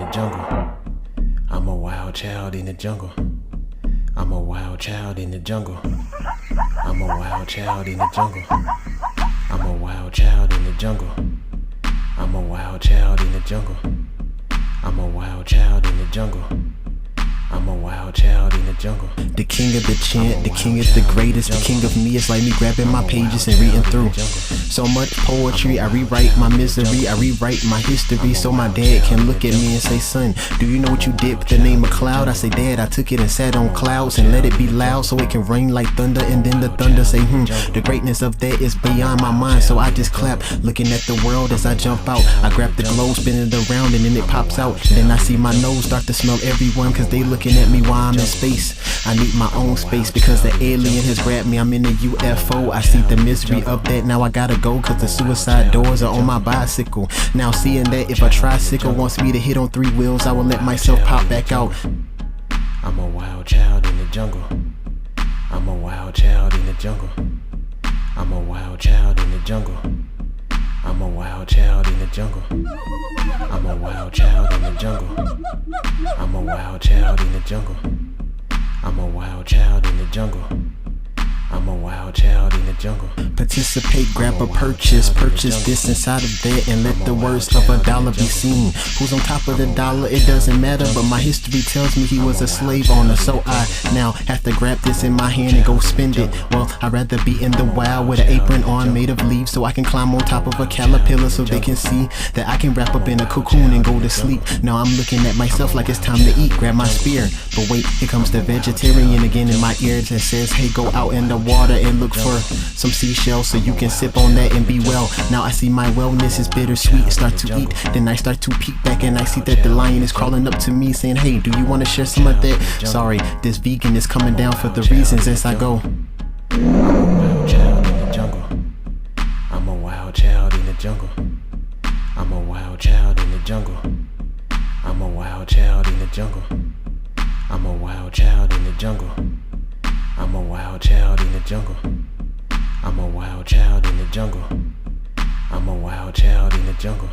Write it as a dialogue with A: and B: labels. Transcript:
A: the jungle. I'm a wild child in the jungle. I'm a wild child in the jungle. I'm a wild child in the jungle. I'm a wild child in the jungle. I'm a wild child in the jungle. I'm a wild child in the jungle. I'm a wild child in the jungle.
B: The king of the chant, the king is the greatest. The king of me is like me grabbing my pages and reading through so much poetry. I rewrite my misery, I rewrite my history, so my dad can look at me and say, son, do you know what you did with the name of cloud? I say, dad, I took it and sat on clouds and let it be loud so it can rain like thunder. And then the thunder say, the greatness of that is beyond my mind. So I just clap, looking at the world as I jump out. I grab the globe, spin it around, and then it pops out. Then I see my nose start to smell everyone, cause they looking at me while I'm in space. I need my own space because the alien has grabbed me. I'm in a UFO. I see the misery of that. Now I gotta go cause the suicide doors are on my bicycle. Now seeing that if a tricycle wants me to hit on 3 wheels, I will let myself pop back out.
A: I'm a wild child in the jungle. I'm a wild child in the jungle. I'm a wild child in the jungle. I'm a wild child in the jungle. I'm a wild child in the jungle. I'm a wild child in the jungle. I'm a wild child in the jungle. I'm a wild child in the jungle.
B: Participate, grab a purchase this inside of that, and let the words of a dollar be seen. Who's on top of the dollar, it doesn't matter, but my history tells me he was a slave owner. So I now have to grab this in my hand and go spend it. Well, I'd rather be in the wild with an apron on made of leaves, so I can climb on top of a caterpillar so they can see that I can wrap up in a cocoon and go to sleep. Now I'm looking at myself like it's time to eat, grab my spear. But wait, here comes the vegetarian again in my ears and says, hey, go out in the water and look for some seashells so you can sip on that and be well. Now I see my wellness is bittersweet. Start to eat, then I start to peek back and I see that the lion is crawling up to me saying, hey, do you want to share some of that? Sorry, this vegan is coming down for the reasons as I go.
A: I'm a wild child in the jungle. I'm a wild child in the jungle. I'm a wild child in the jungle. I'm a wild child in the jungle. I'm a wild child in the jungle. I'm a wild child in the jungle. I'm a wild child in the jungle.